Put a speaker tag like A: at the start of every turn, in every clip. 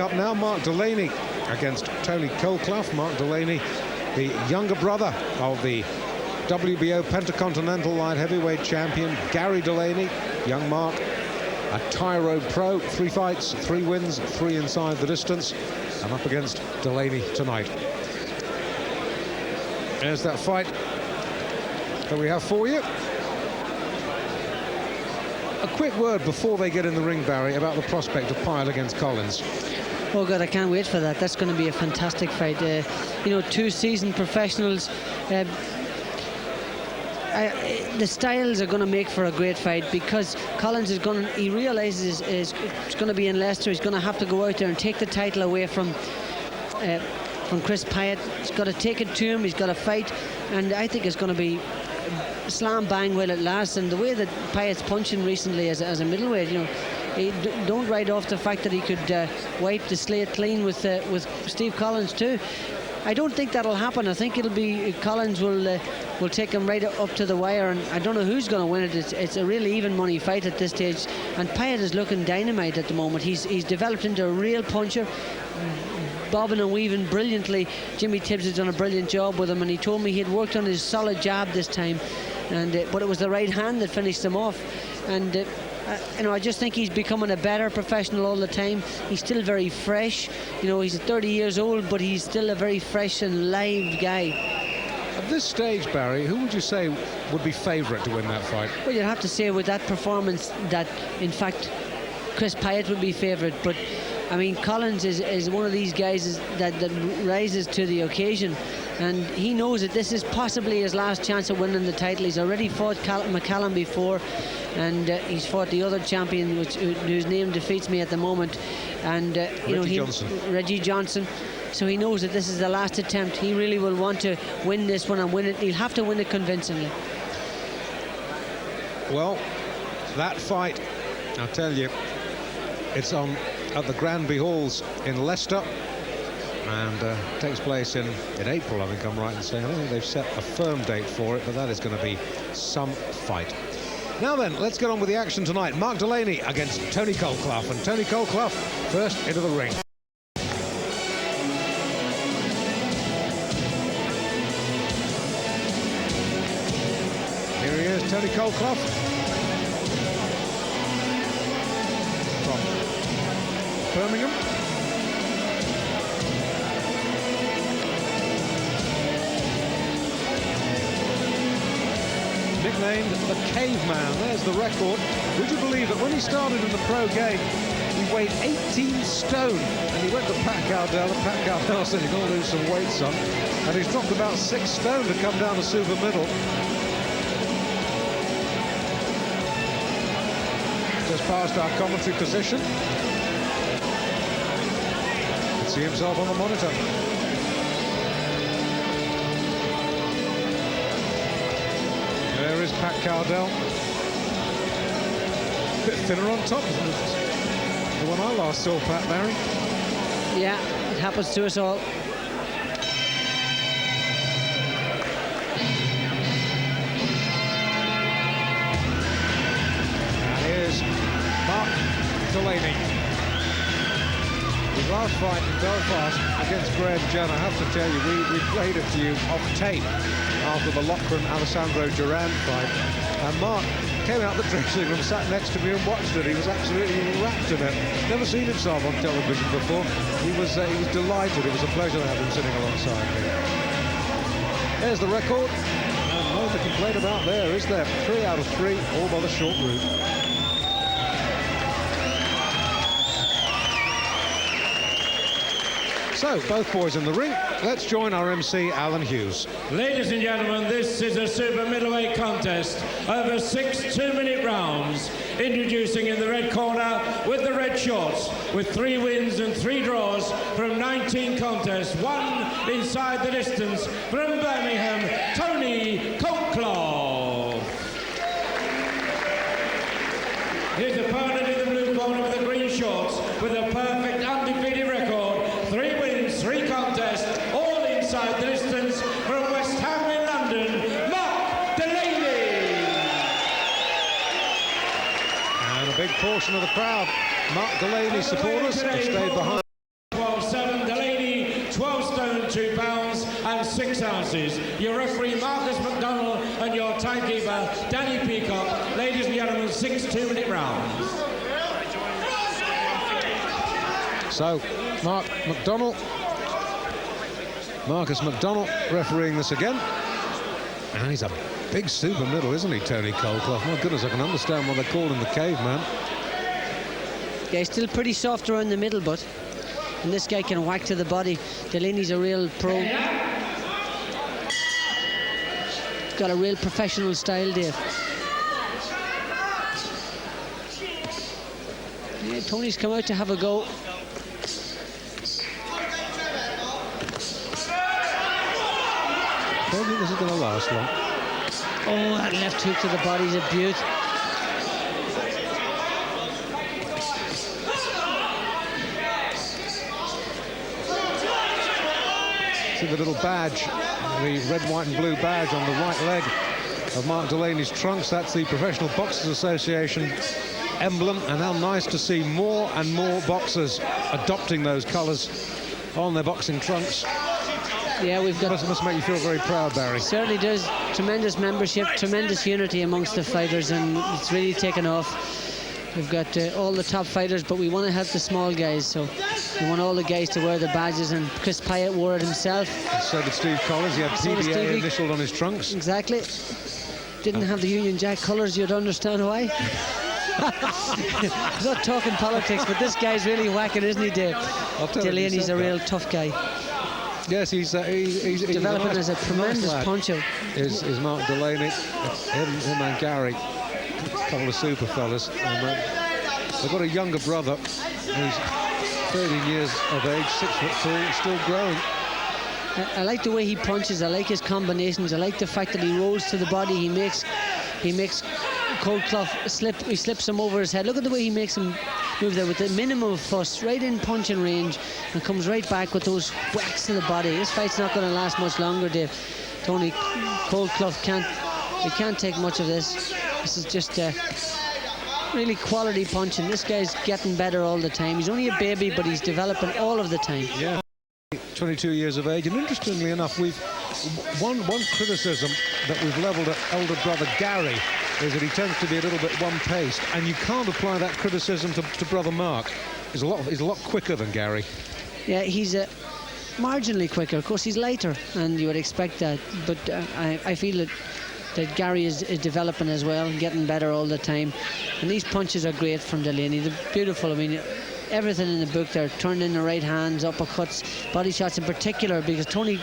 A: Up now, Mark Delaney against Tony Colclough. Mark Delaney, the younger brother of the WBO Pentacontinental Light Heavyweight Champion Gary Delaney. Young Mark, a Tyro pro, 3 fights, 3 wins, 3 inside the distance, and up against Delaney tonight. There's that fight that we have for you. A quick word before they get in the ring, Barry, about the prospect of Pyle against Collins.
B: Oh God, I can't wait for that. That's going to be a fantastic fight. You know, 2 seasoned professionals. The styles are going to make for a great fight, because Collins is going to, he realizes it's going to be in Leicester. He's going to have to go out there and take the title away from Chris Pyatt. He's got to take it to him. He's got to fight, and I think it's going to be slam bang while it lasts. And the way that Pyatt's punching recently as a middleweight, you know, don't write off the fact that he could wipe the slate clean with Steve Collins too. I don't think that'll happen. I think it'll be Collins will take him right up to the wire, and I don't know who's going to win it. It's a really even money fight at this stage, and Pyatt is looking dynamite at the moment. He's developed into a real puncher, bobbing and weaving brilliantly. Jimmy Tibbs has done a brilliant job with him, and he told me he'd worked on his solid jab this time, and but it was the right hand that finished him off. And you know, I just think he's becoming a better professional all the time. He's still very fresh. You know, he's 30 years old, but he's still a very fresh and live guy.
A: At this stage, Barry, who would you say would be favourite to win that fight?
B: Well, you'd have to say with that performance that, in fact, Chris Pyatt would be favourite. But, I mean, Collins is one of these guys that rises to the occasion. And he knows that this is possibly his last chance of winning the title. He's already fought McCallum before, and he's fought the other champion, whose name defeats me at the moment, and you know, Reggie Johnson. So he knows that this is the last attempt. He really will want to win this one and win it. He'll have to win it convincingly. Well,
A: that fight, I'll tell you, it's on at the Granby Halls in Leicester, and takes place in April, I think I'm right in saying. I don't think they've set a firm date for it, but that is going to be some fight. Now then, let's get on with the action tonight. Mark Delaney against Tony Colclough, and Tony Colclough first into the ring. Here he is, Tony Colclough, from Birmingham. Nicknamed the Caveman. There's the record. Would you believe that when he started in the pro game, he weighed 18 stone, and he went to Pat Cowdell, and Pat Cowdell said, "You're going to lose some weight, son," and he's dropped about 6 stone to come down to super middle. Just past our commentary position. You can see himself on the monitor. There is Pat Cowdell. A bit thinner on top than the one I last saw, Pat, Barry.
B: Yeah, it happens to us all.
A: And here's Mark Delaney. His last fight in Belfast against Graham Jenner, I have to tell you, we played it to you off tape after the Loughran Alessandro Duran fight, and Mark came out the dressing room, sat next to me and watched it. He was absolutely wrapped in it. Never seen himself on television before. He was delighted. It was a pleasure to have him sitting alongside me. There's the record, and no to complain about there, is there? 3 out of 3, all by the short route. So, both boys in the ring. Let's join our MC, Alan Hughes.
C: Ladies and gentlemen, this is a super middleweight contest over 6 2-minute rounds. Introducing in the red corner with the red shorts, with 3 wins and 3 draws from 19 contests, 1 inside the distance from Birmingham, Tony Colclough. His opponent in the blue corner with the green shorts, with a perfect undefeated record, 3 wins, 3 contests, all inside the distance from West Ham in London, Mark Delaney.
A: And a big portion of the crowd, Mark Delaney supporters, have stayed behind.
C: 102 pounds and 6 ounces. Your referee Marcus McDonald and your timekeeper Danny Peacock. Ladies and gentlemen, 6 2-minute rounds.
A: So, Marcus McDonald refereeing this again. And he's a big super middle, isn't he, Tony Colclough? My goodness, I can understand why they call him the caveman.
B: Yeah, he's still pretty soft around the middle, but and this guy can whack to the body. Delaney's a real pro. Got a real professional style, Dave. Yeah, Tony's come out to have a go.
A: I don't think this is going to last long.
B: Oh, that left hook to the body's a beaut.
A: See the little badge, the red, white and blue badge on the right leg of Mark Delaney's trunks. That's the Professional Boxers Association emblem, and how nice to see more and more boxers adopting those colours on their boxing trunks.
B: Yeah, we've got...
A: Must make you feel very proud, Barry.
B: Certainly does. Tremendous membership, tremendous unity amongst the fighters, and it's really taken off. We've got all the top fighters, but we want to help the small guys, so we want all the guys to wear the badges, and Chris Pyatt wore it himself.
A: So did Steve Collins. He had PBA initialed on his trunks.
B: Exactly. Didn't have the Union Jack colours. You'd understand why. I'm not talking politics, but this guy's really whacking, isn't he, Dave? Delaney's a real tough guy.
A: Yes, he's
B: developing as a tremendous puncher.
A: Is Mark Delaney, him and Gary, a couple of super fellas. And, they've got a younger brother who's 13 years of age, 6'2", still growing.
B: I like the way he punches. I like his combinations. I like the fact that he rolls to the body. He makes Colclough slip. He slips him over his head. Look at the way he makes him move there with the minimum of fuss, right in punching range, and comes right back with those whacks to the body. This fight's not going to last much longer, Dave. Tony Colclough can't take much of this. This is just really quality punching. This guy's getting better all the time. He's only a baby, but he's developing all of the time.
A: Yeah, 22 years of age, and interestingly enough, we've one criticism that we've levelled at elder brother Gary is that he tends to be a little bit one-paced, and you can't apply that criticism to brother Mark. He's a lot quicker than Gary.
B: Yeah, he's marginally quicker. Of course, he's lighter, and you would expect that. But I feel that Gary is developing as well, getting better all the time. And these punches are great from Delaney. They're beautiful. I mean, everything in the book there, turned in the right hands, uppercuts, body shots in particular, because Tony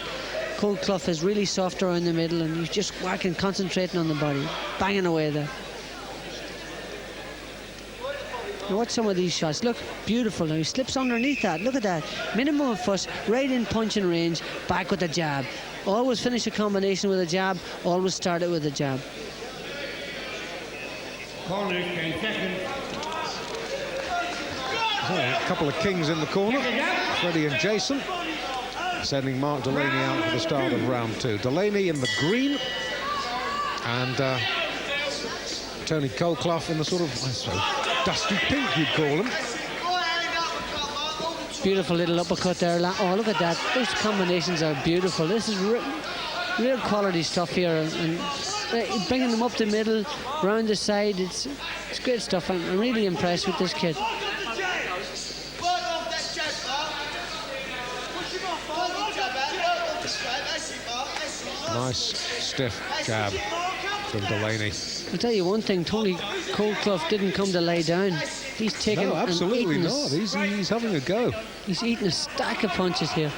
B: Colclough is really soft around the middle, and he's just whacking, concentrating on the body, banging away there. Now watch some of these shots. Look, beautiful. Now he slips underneath that. Look at that. Minimum of fuss, right in punching range, back with the jab. Always finish a combination with a jab, always start it with a jab.
C: Corner came second.
A: A couple of kings in the corner, Freddie and Jason, sending Mark Delaney out for the start of round 2. Delaney in the green, and Tony Colclough in the sort of, I suppose, dusty pink, you'd call him.
B: Beautiful little uppercut there. Oh, look at that. Those combinations are beautiful. This is real quality stuff here. And bringing them up the middle, round the side, it's great stuff. I'm really impressed with this kid.
A: Nice stiff jab from Delaney.
B: I'll tell you one thing, Tony Colclough didn't come to lay down. He's taking...
A: No, absolutely not. He's having a go.
B: He's eating a stack of punches here.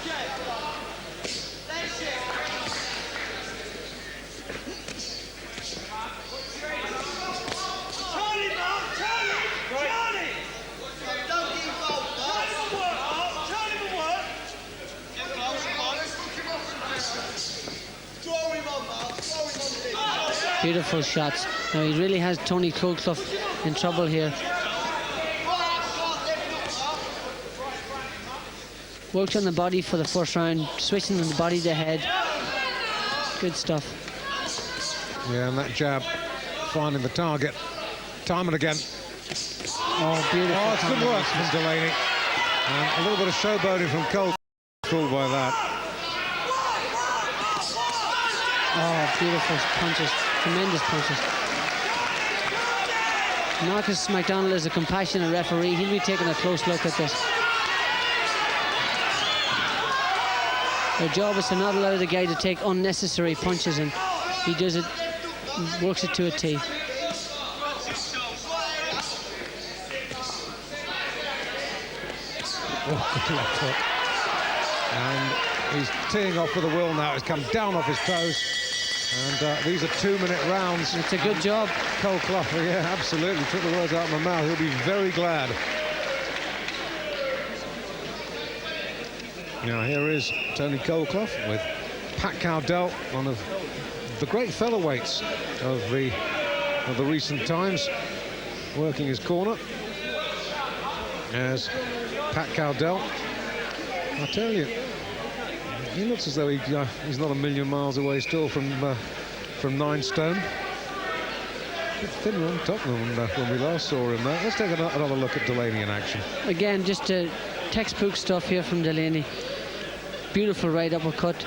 B: Beautiful shots. Now he really has Tony Colclough in trouble here. Worked on the body for the first round, switching the body to head. Good stuff.
A: Yeah, and that jab finding the target time and again.
B: Oh, beautiful.
A: Oh, it's good work from Delaney. And a little bit of showboating from Cole. Fooled by that.
B: Oh, beautiful punches, tremendous punches. Marcus MacDonald is a compassionate referee. He'll be taking a close look at this. Their job is to not allow the guy to take unnecessary punches, and he does it, works it to a T.
A: Oh, good left hook. And he's teeing off with a will now. He's come down off his toes. And these are 2-minute rounds.
B: It's a good job.
A: Colclough, yeah, absolutely. Took the words out of my mouth. He'll be very glad. Now here is Tony Colclough with Pat Cowdell, one of the great featherweights of the recent times, working his corner. As Pat Cowdell, I tell you, he looks as though he's not a million miles away still from 9 stone. Bit thinner on top than when we last saw him there. Let's take another look at Delaney in action.
B: Again, just textbook stuff here from Delaney. Beautiful right uppercut.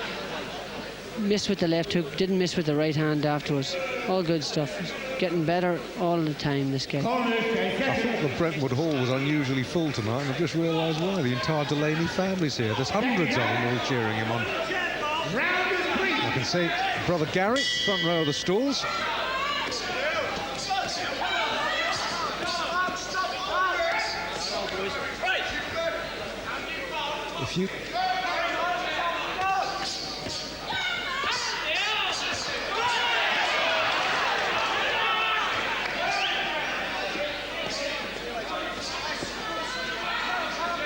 B: Missed with the left hook, didn't miss with the right hand afterwards. All good stuff. Getting better all the time, this guy.
A: I thought the Brentwood Hall was unusually full tonight, and I've just realised why. The entire Delaney family's here. There's hundreds of them all cheering him on. I can see brother Gary, front row of the stalls. If you...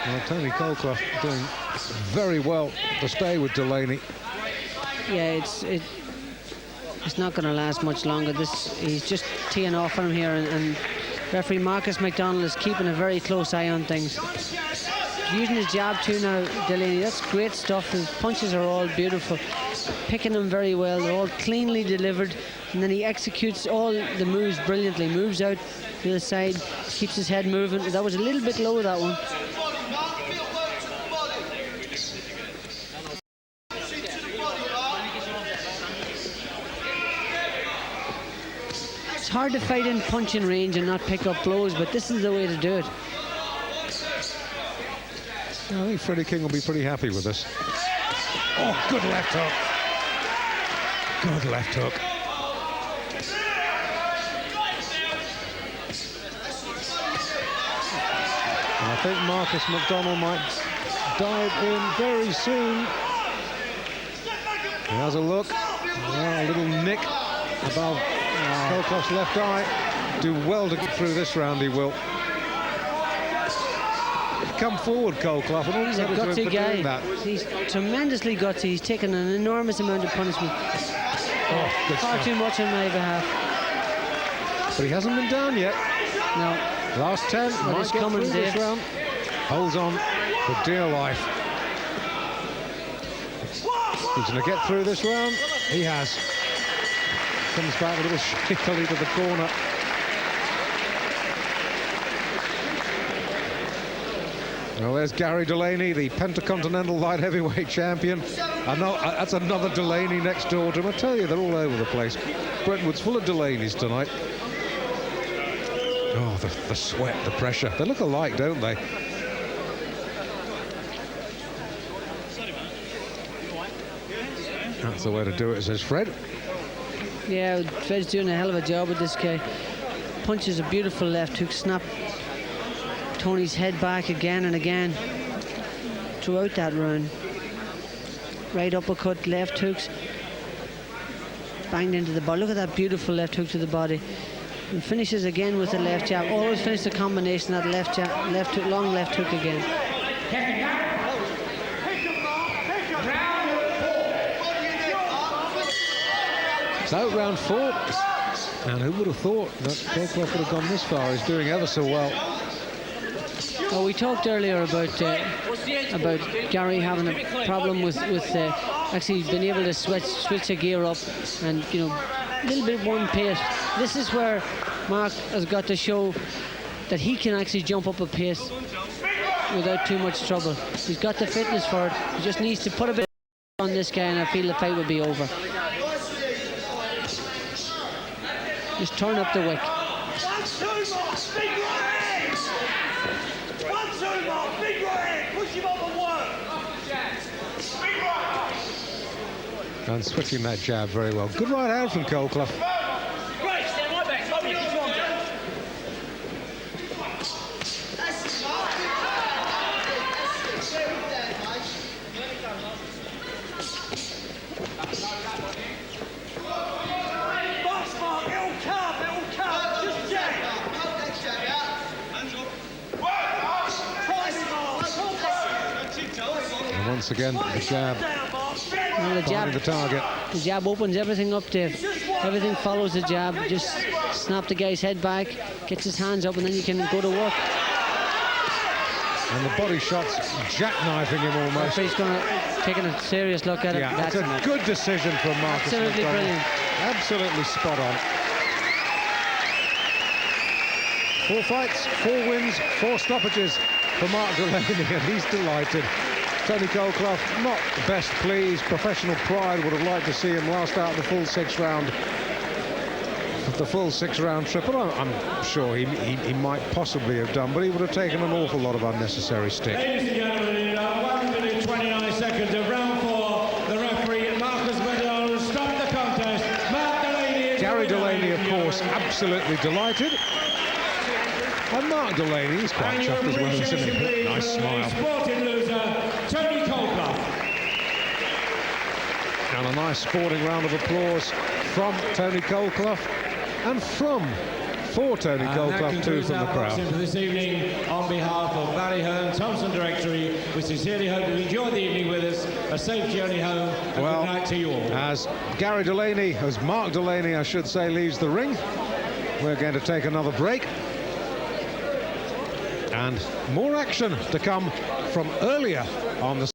A: Well, Tony Colclough doing very well to stay with Delaney.
B: Yeah, it's not going to last much longer. He's just teeing off on him here, and referee Marcus MacDonald is keeping a very close eye on things. Using his jab too now, Delaney. That's great stuff. His punches are all beautiful, picking them very well. They're all cleanly delivered, and then he executes all the moves brilliantly. Moves out to the side, keeps his head moving. That was a little bit low, that one. It's hard to fight in punching range and not pick up blows, but this is the way to do it.
A: I think Freddie King will be pretty happy with this. Oh, good left hook. Good left hook. And I think Marcus MacDonald might dive in very soon. He has a look. Oh, a little nick above Colclough's left eye. Do well to get through this round, he will. Come forward, Colclough, and all
B: he's a gutsy guy.
A: That.
B: He's tremendously gutsy. He's taken an enormous amount of punishment.
A: Oh, good
B: far
A: stuff.
B: too much on my behalf.
A: But he hasn't been down yet.
B: No.
A: Last 10.
B: But it's coming,
A: through this
B: Dave.
A: round. Holds on for dear life. He's going to get through this round. He has. Comes back a little shakily to the corner. Well, there's Gary Delaney, the Pentacontinental Light Heavyweight Champion. I know that's another Delaney next door to him. I tell you, they're all over the place. Brentwood's full of Delaneys tonight. Oh, the sweat, the pressure. They look alike, don't they? That's the way to do it, says Fred.
B: Yeah, Fred's doing a hell of a job with this guy. Punches a beautiful left hook, snap Tony's head back again and again throughout that round. Right uppercut, left hooks, banged into the body. Look at that beautiful left hook to the body. And finishes again with the left jab. Always finish the combination, that left jab, left hook, long left hook again.
A: So round 4, and who would have thought that Colclough would have gone this far? He's doing ever so well.
B: Well, we talked earlier about Gary having a problem with actually being able to switch a gear up, and a little bit one pace. This is where Mark has got to show that he can actually jump up a pace without too much trouble. He's got the fitness for it. He just needs to put a bit on this guy, and I feel the fight will be over. Just turn up the wick.
D: 1-2, Mark. Big right hand. 1-2, Mark. Big right hand. Push him up and work. Big right.
A: And switching that jab very well. Good right hand from Colclough.
D: Great. Stand right back. Come here. Come on, Jack. Box, Mark. It'll come. Just jab.
A: And once again, the jab
B: And the jab,
A: finding the target.
B: the jab opens everything up, Dave. Everything follows the jab. Just snap the guy's head back, gets his hands up, and then you can go to work.
A: And the body shots jackknifing him almost.
B: He's going to take a serious look at it.
A: Yeah,
B: That's
A: it's a good decision from Marcus.
B: absolutely
A: McDonald.
B: brilliant.
A: Absolutely spot on. 4 fights, 4 wins, 4 stoppages for Mark Delaney, and he's delighted. Tony Colclough not best pleased. Professional pride would have liked to see him last out the full 6-round. The full 6-round trip, but I'm sure he might possibly have done, but he would have taken an awful lot of unnecessary stick.
C: Ladies and gentlemen, in 1 minute 29 seconds of round 4, the referee Marcus McDonald stopped the contest. Mark Delaney is
A: Gary
C: the winner,
A: Delaney, of
C: ladies and
A: course,
C: gentlemen.
A: absolutely delighted. And Mark Delaney, he's quite
C: And your
A: chuffed as well, isn't
C: appreciation,
A: he?
C: please,
A: Nice
C: for the
A: smile.
C: sporting loser, Tony Colclough.
A: And a nice sporting round of applause from Tony Colclough and for Tony
C: And that
A: Colclough too
C: concludes
A: from the
C: our boxing
A: crowd.
C: for this evening. On behalf of Barry Hearn, Thompson Directory, we sincerely hope you enjoyed the evening with us. A safe journey home, and
A: Well,
C: good night to you all.
A: as Mark Delaney, I should say, leaves the ring, we're going to take another break. And more action to come from earlier on the